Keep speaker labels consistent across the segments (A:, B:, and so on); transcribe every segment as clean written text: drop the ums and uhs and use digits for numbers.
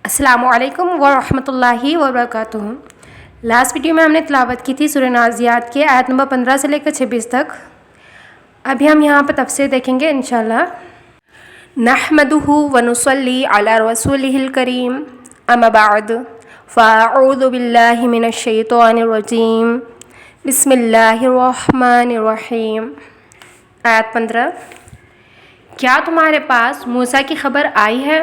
A: السلام علیکم ورحمۃ اللہ وبرکاتہ۔ لاسٹ ویڈیو میں ہم نے تلاوت کی تھی سورہ نازعات کے آیت نمبر 15 سے لے کر 26 تک۔ ابھی ہم یہاں پر تفسیر دیکھیں گے انشاءاللہ۔ نحمدہ ونصلی علی رسولہ الکریم، اما بعد فاعوذ باللہ من الشیطان الرجیم، بسم اللہ الرحمن الرحیم۔ آیت 15، کیا تمہارے پاس موسیٰ کی خبر آئی ہے؟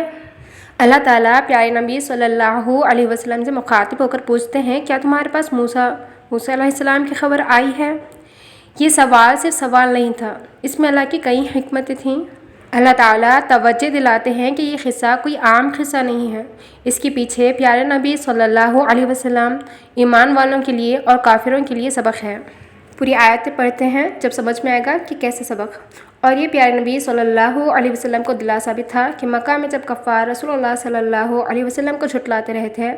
A: اللہ تعالیٰ پیارے نبی صلی اللہ علیہ وسلم سے مخاطب ہو کر پوچھتے ہیں، کیا تمہارے پاس موسیٰ علیہ السلام کی خبر آئی ہے؟ یہ سوال صرف سوال نہیں تھا، اس میں اللہ کی کئی حکمتیں تھیں۔ اللہ تعالیٰ توجہ دلاتے ہیں کہ یہ قصہ کوئی عام قصہ نہیں ہے، اس کے پیچھے پیارے نبی صلی اللہ علیہ وسلم، ایمان والوں کے لیے اور کافروں کے لیے سبق ہے۔ پوری آیتیں پڑھتے ہیں، جب سمجھ میں آئے گا کہ کیسے سبق۔ اور یہ پیارے نبی صلی اللہ علیہ وسلم کو دلاسا بھی تھا کہ مکہ میں جب کفار رسول اللہ صلی اللہ علیہ وسلم کو جھٹلاتے رہے تھے،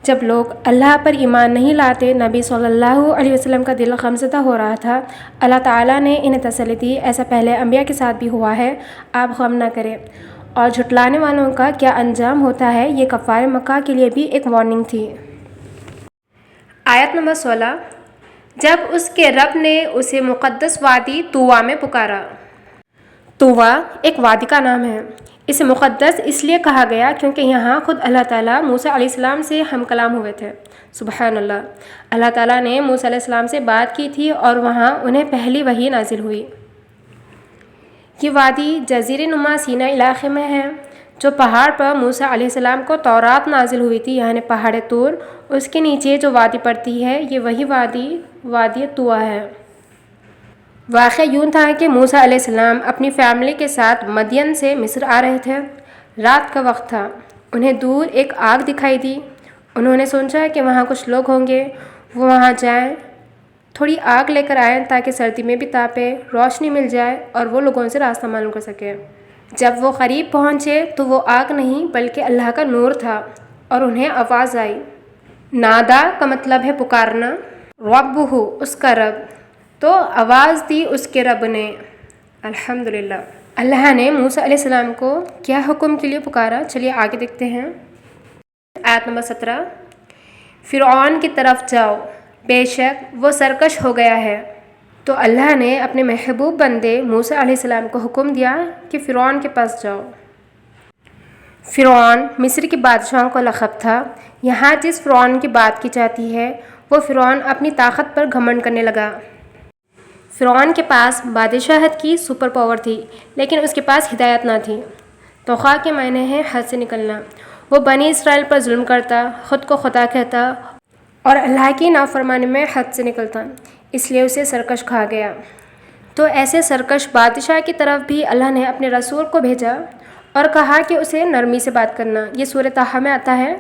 A: جب لوگ اللہ پر ایمان نہیں لاتے، نبی صلی اللہ علیہ وسلم کا دل غمزدہ ہو رہا تھا۔ اللہ تعالیٰ نے انہیں تسلی دی، ایسا پہلے انبیاء کے ساتھ بھی ہوا ہے، آپ غم نہ کریں۔ اور جھٹلانے والوں کا کیا انجام ہوتا ہے، یہ کفار مکہ کے لیے بھی ایک وارننگ تھی۔ آیت نمبر 16، جب اس کے رب نے اسے مقدس وادی طویٰ میں پکارا۔ طویٰ ایک وادی کا نام ہے۔ اسے مقدس اس لیے کہا گیا کیونکہ یہاں خود اللہ تعالیٰ موسیٰ علیہ السلام سے ہم کلام ہوئے تھے۔ سبحان اللہ، اللہ تعالیٰ نے موسیٰ علیہ السلام سے بات کی تھی اور وہاں انہیں پہلی وحی نازل ہوئی۔ یہ وادی جزیرہ نما سینا علاقے میں ہے، جو پہاڑ پر موسیٰ علیہ السلام کو تورات نازل ہوئی تھی، یعنی پہاڑ طور۔ اس کے نیچے جو وادی پڑتی ہے، یہ وہی وادی طویٰ ہے۔ واقعہ یوں تھا کہ موسیٰ علیہ السلام اپنی فیملی کے ساتھ مدین سے مصر آ رہے تھے۔ رات کا وقت تھا، انہیں دور ایک آگ دکھائی دی۔ انہوں نے سوچا کہ وہاں کچھ لوگ ہوں گے، وہ وہاں جائیں، تھوڑی آگ لے کر آئیں تاکہ سردی میں بھی تاپے، روشنی مل جائے اور وہ لوگوں سے راستہ معلوم کر سکے۔ جب وہ قریب پہنچے تو وہ آگ نہیں بلکہ اللہ کا نور تھا، اور انہیں آواز آئی۔ نادا کا مطلب ہے پکارنا، ربہ اس کا رب، تو آواز دی اس کے رب نے۔ الحمدللہ، اللہ نے موسیٰ علیہ السلام کو کیا حکم کے لیے پکارا، چلیے آگے دیکھتے ہیں۔ آیت نمبر 17، فرعون کی طرف جاؤ، بے شک وہ سرکش ہو گیا ہے۔ تو اللہ نے اپنے محبوب بندے موسیٰ علیہ السلام کو حکم دیا کہ فرعون کے پاس جاؤ۔ فرعون مصر کے بادشاہوں کا لقب تھا۔ یہاں جس فرعون کی بات کی جاتی ہے، وہ فرعون اپنی طاقت پر گھمنڈ کرنے لگا۔ فرعون کے پاس بادشاہت کی سپر پاور تھی، لیکن اس کے پاس ہدایت نہ تھی۔ توقع کے معنی ہے حد سے نکلنا۔ وہ بنی اسرائیل پر ظلم کرتا، خود کو خدا کہتا اور اللہ کی نافرمانی میں حد سے نکلتا، اس لیے اسے سرکش کہا گیا۔ تو ایسے سرکش بادشاہ کی طرف بھی اللہ نے اپنے رسول کو بھیجا اور کہا کہ اسے نرمی سے بات کرنا۔ یہ سورہ طٰہٰ میں آتا ہے،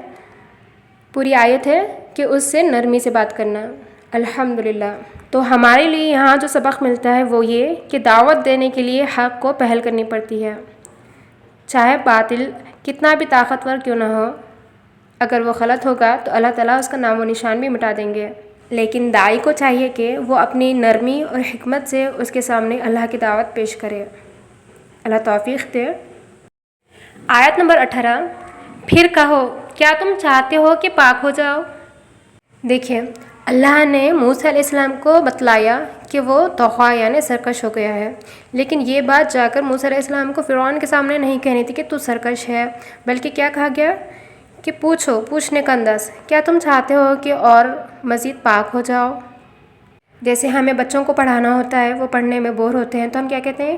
A: پوری آیت ہے کہ اس سے نرمی سے بات کرنا۔ الحمدللہ، تو ہمارے لیے یہاں جو سبق ملتا ہے وہ یہ کہ دعوت دینے کے لیے حق کو پہل کرنی پڑتی ہے، چاہے باطل کتنا بھی طاقتور کیوں نہ ہو۔ اگر وہ غلط ہوگا تو اللہ تعالیٰ اس کا نام و نشان بھی مٹا دیں گے، لیکن داعی کو چاہیے کہ وہ اپنی نرمی اور حکمت سے اس کے سامنے اللہ کی دعوت پیش کرے۔ اللہ توفیق دے۔ آیت نمبر 18، پھر کہو کیا تم چاہتے ہو کہ پاک ہو جاؤ؟ دیکھیں، اللہ نے موسیٰ علیہ السلام کو بتلایا کہ وہ طغیٰ یعنی سرکش ہو گیا ہے، لیکن یہ بات جا کر موسیٰ علیہ السلام کو فرعون کے سامنے نہیں کہنی تھی کہ تو سرکش ہے، بلکہ کیا کہا گیا کہ پوچھنے کا انداز، کیا تم چاہتے ہو کہ اور مزید پاک ہو جاؤ؟ جیسے ہمیں بچوں کو پڑھانا ہوتا ہے، وہ پڑھنے میں بور ہوتے ہیں تو ہم کیا کہتے ہیں،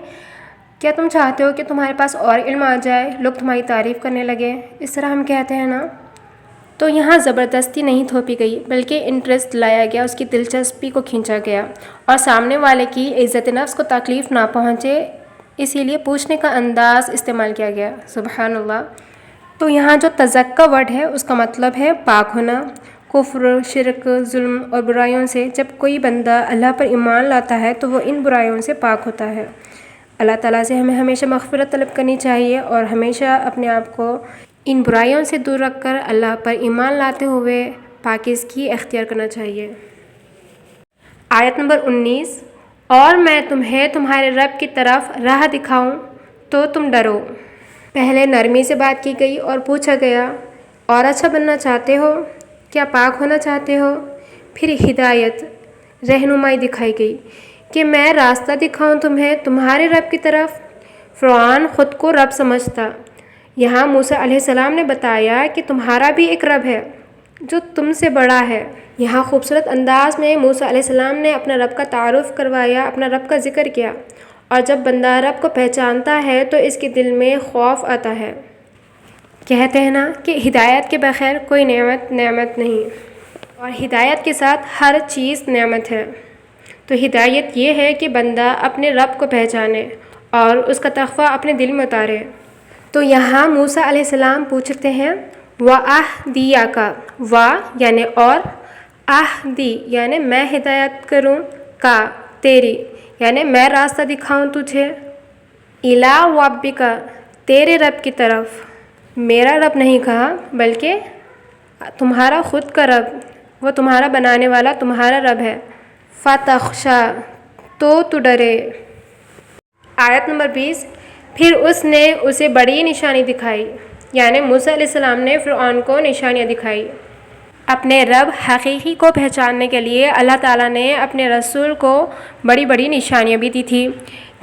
A: کیا تم چاہتے ہو کہ تمہارے پاس اور علم آ جائے، لوگ تمہاری تعریف کرنے لگے، اس طرح ہم کہتے ہیں نا۔ تو یہاں زبردستی نہیں تھوپی گئی، بلکہ انٹرسٹ لایا گیا، اس کی دلچسپی کو کھینچا گیا، اور سامنے والے کی عزت نفس کو تکلیف نہ پہنچے، اسی لیے پوچھنے کا انداز استعمال کیا گیا۔ سبحان اللہ۔ تو یہاں جو تزکیٰ ورڈ ہے اس کا مطلب ہے پاک ہونا، کفر، شرک، ظلم اور برائیوں سے۔ جب کوئی بندہ اللہ پر ایمان لاتا ہے تو وہ ان برائیوں سے پاک ہوتا ہے۔ اللہ تعالیٰ سے ہمیں ہمیشہ مغفرت طلب کرنی چاہیے اور ہمیشہ اپنے آپ کو ان برائیوں سے دور رکھ کر اللہ پر ایمان لاتے ہوئے پاکیزگی اختیار کرنا چاہیے۔ آیت نمبر 19، اور میں تمہیں تمہارے رب کی طرف راہ دکھاؤں تو تم ڈرو۔ پہلے نرمی سے بات کی گئی اور پوچھا گیا اور اچھا بننا چاہتے ہو؟ کیا پاک ہونا چاہتے ہو؟ پھر ہدایت رہنمائی دکھائی گئی کہ میں راستہ دکھاؤں تمہیں تمہارے رب کی طرف۔ فرعون خود کو رب سمجھتا۔ یہاں موسیٰ علیہ السلام نے بتایا کہ تمہارا بھی ایک رب ہے جو تم سے بڑا ہے۔ یہاں خوبصورت انداز میں موسیٰ علیہ السلام نے اپنا رب کا تعارف کروایا، اپنا رب کا ذکر کیا، اور جب بندہ رب کو پہچانتا ہے تو اس کے دل میں خوف آتا ہے۔ کہتے ہیں نا کہ ہدایت کے بغیر کوئی نعمت نہیں، اور ہدایت کے ساتھ ہر چیز نعمت ہے۔ تو ہدایت یہ ہے کہ بندہ اپنے رب کو پہچانے اور اس کا تقویٰ اپنے دل میں اتارے۔ تو یہاں موسیٰ علیہ السلام پوچھتے ہیں وَأَهْدِيَكَ، و یعنی اور، اہدی یعنی میں ہدایت کروں، کا تیری یعنی میں راستہ دکھاؤں تجھے، إِلَىٰ رَبِّكَ تیرے رب کی طرف۔ میرا رب نہیں کہا بلکہ تمہارا خود کا رب، وہ تمہارا بنانے والا تمہارا رب ہے۔ فَتَخْشَىٰ تو ڈرے۔ آیت نمبر 20، پھر اس نے اسے بڑی نشانی دکھائی، یعنی موسیٰ علیہ السلام نے فرعون کو نشانیاں دکھائی۔ اپنے رب حقیقی کو پہچاننے کے لیے اللہ تعالیٰ نے اپنے رسول کو بڑی بڑی نشانیاں بھی دی تھی،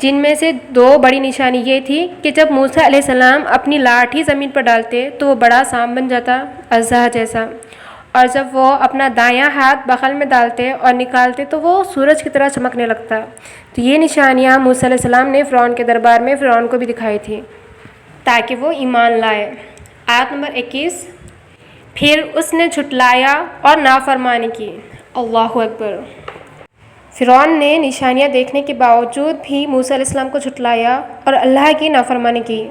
A: جن میں سے 2 بڑی نشانی یہ تھی کہ جب موسیٰ علیہ السلام اپنی لاٹھی زمین پر ڈالتے تو وہ بڑا سانپ بن جاتا، اژدہا جیسا، اور جب وہ اپنا دایاں ہاتھ بغل میں ڈالتے اور نکالتے تو وہ سورج کی طرح چمکنے لگتا۔ تو یہ نشانیاں موسیٰ علیہ السلام نے فرعون کے دربار میں فرعون کو بھی دکھائی تھی تاکہ وہ ایمان لائے۔ آیت نمبر 21، پھر اس نے جھٹلایا اور نافرمانی کی۔ اللہ اکبر۔ فرعون نے نشانیاں دیکھنے کے باوجود بھی موسیٰ علیہ السلام کو جھٹلایا اور اللہ کی نافرمانی کی۔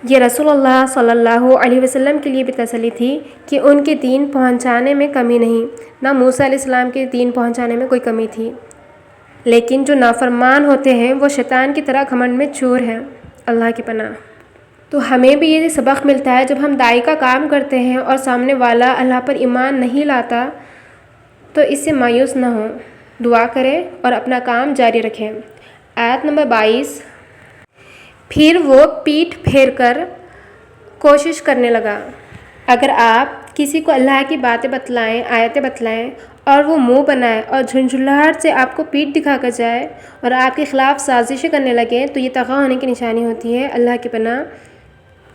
A: یہ رسول اللہ صلی اللہ علیہ وسلم کے لیے بھی تسلی تھی کہ ان کے دین پہنچانے میں کمی نہیں، نہ موسیٰ علیہ السلام کے دین پہنچانے میں کوئی کمی تھی، لیکن جو نافرمان ہوتے ہیں وہ شیطان کی طرح گھمنڈ میں چور ہیں، اللہ کی پناہ۔ تو ہمیں بھی یہ سبق ملتا ہے، جب ہم داعی کا کام کرتے ہیں اور سامنے والا اللہ پر ایمان نہیں لاتا تو اس سے مایوس نہ ہوں، دعا کریں اور اپنا کام جاری رکھیں۔ آیت نمبر 22، پھر وہ پیٹھ پھیر کر کوشش کرنے لگا۔ اگر آپ کسی کو اللہ کی باتیں بتلائیں، آیتیں بتلائیں، اور وہ منہ بنائے اور جھنجھلاہٹ سے آپ کو پیٹھ دکھا کر جائے اور آپ کے خلاف سازشیں کرنے لگے تو یہ طغیٰ ہونے کی نشانی ہوتی ہے، اللہ کی پناہ۔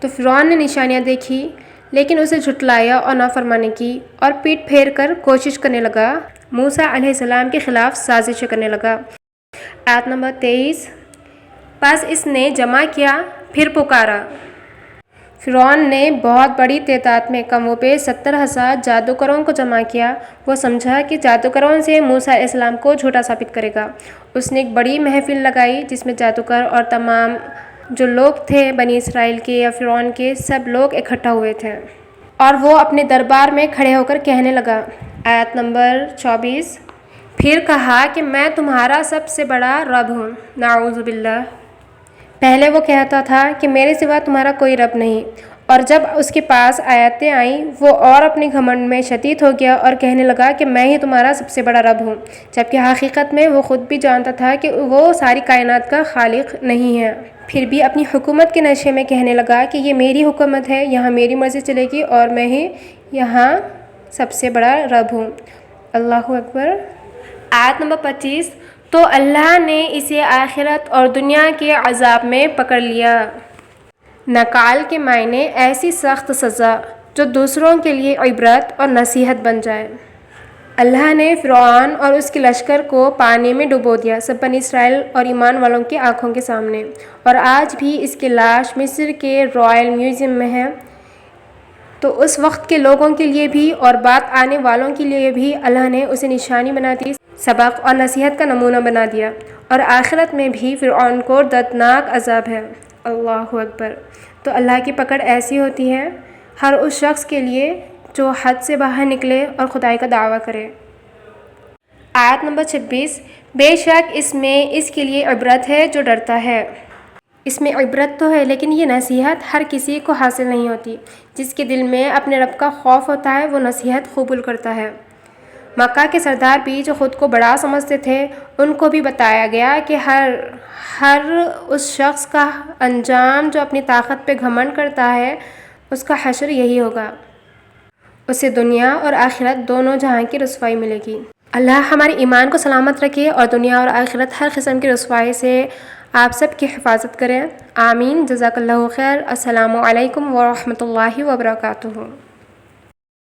A: تو فرعون نے نشانیاں دیکھی لیکن اسے جھٹلایا اور نافرمانی کی اور پیٹھ پھیر کر کوشش کرنے لگا، موسیٰ علیہ السلام کے خلاف سازشیں کرنے لگا۔ آیت نمبر 23، پس اس نے جمع کیا، پھر پکارا۔ فرعون نے بہت بڑی تعداد میں کم و بیش 70,000 جادوگروں کو جمع کیا۔ وہ سمجھا کہ جادوگروں سے موسیٰ علیہ السلام کو جھوٹا ثابت کرے گا۔ اس نے ایک بڑی محفل لگائی جس میں جادوگر اور تمام جو لوگ تھے بنی اسرائیل کے یا فرعون کے، سب لوگ اکٹھا ہوئے تھے، اور وہ اپنے دربار میں کھڑے ہو کر کہنے لگا۔ آیت نمبر 24، پھر کہا کہ میں تمہارا سب سے بڑا رب ہوں، نعوذ باللہ۔ پہلے وہ کہتا تھا کہ میرے سوا تمہارا کوئی رب نہیں، اور جب اس کے پاس آیتیں آئیں وہ اور اپنے گھمنڈ میں شدید ہو گیا اور کہنے لگا کہ میں ہی تمہارا سب سے بڑا رب ہوں، جبکہ حقیقت میں وہ خود بھی جانتا تھا کہ وہ ساری کائنات کا خالق نہیں ہے۔ پھر بھی اپنی حکومت کے نشے میں کہنے لگا کہ یہ میری حکومت ہے، یہاں میری مرضی چلے گی اور میں ہی یہاں سب سے بڑا رب ہوں، اللہ اکبر۔ آیت نمبر 25، تو اللہ نے اسے آخرت اور دنیا کے عذاب میں پکڑ لیا۔ نکال کے معنی ایسی سخت سزا جو دوسروں کے لیے عبرت اور نصیحت بن جائے۔ اللہ نے فرعون اور اس کے لشکر کو پانی میں ڈبو دیا، سب بنی اسرائیل اور ایمان والوں کی آنکھوں کے سامنے، اور آج بھی اس کی لاش مصر کے رائل میوزیم میں ہے۔ تو اس وقت کے لوگوں کے لیے بھی اور بعد آنے والوں کے لیے بھی اللہ نے اسے نشانی بنا دی، سبق اور نصیحت کا نمونہ بنا دیا، اور آخرت میں بھی فرعون کو دردناک عذاب ہے، اللہ اکبر۔ تو اللہ کی پکڑ ایسی ہوتی ہے ہر اس شخص کے لیے جو حد سے باہر نکلے اور خدائی کا دعویٰ کرے۔ آیت نمبر 26، بے شک اس میں اس کے لیے عبرت ہے جو ڈرتا ہے۔ اس میں عبرت تو ہے لیکن یہ نصیحت ہر کسی کو حاصل نہیں ہوتی۔ جس کے دل میں اپنے رب کا خوف ہوتا ہے وہ نصیحت قبول کرتا ہے۔ مکہ کے سردار بھی جو خود کو بڑا سمجھتے تھے ان کو بھی بتایا گیا کہ ہر اس شخص کا انجام جو اپنی طاقت پہ گھمنڈ کرتا ہے اس کا حشر یہی ہوگا، اسے دنیا اور آخرت دونوں جہاں کی رسوائی ملے گی۔ اللہ ہمارے ایمان کو سلامت رکھے اور دنیا اور آخرت ہر قسم کی رسوائی سے آپ سب کی حفاظت کرے، آمین۔ جزاک اللہ خیر۔ السلام علیکم ورحمۃ اللہ وبرکاتہ۔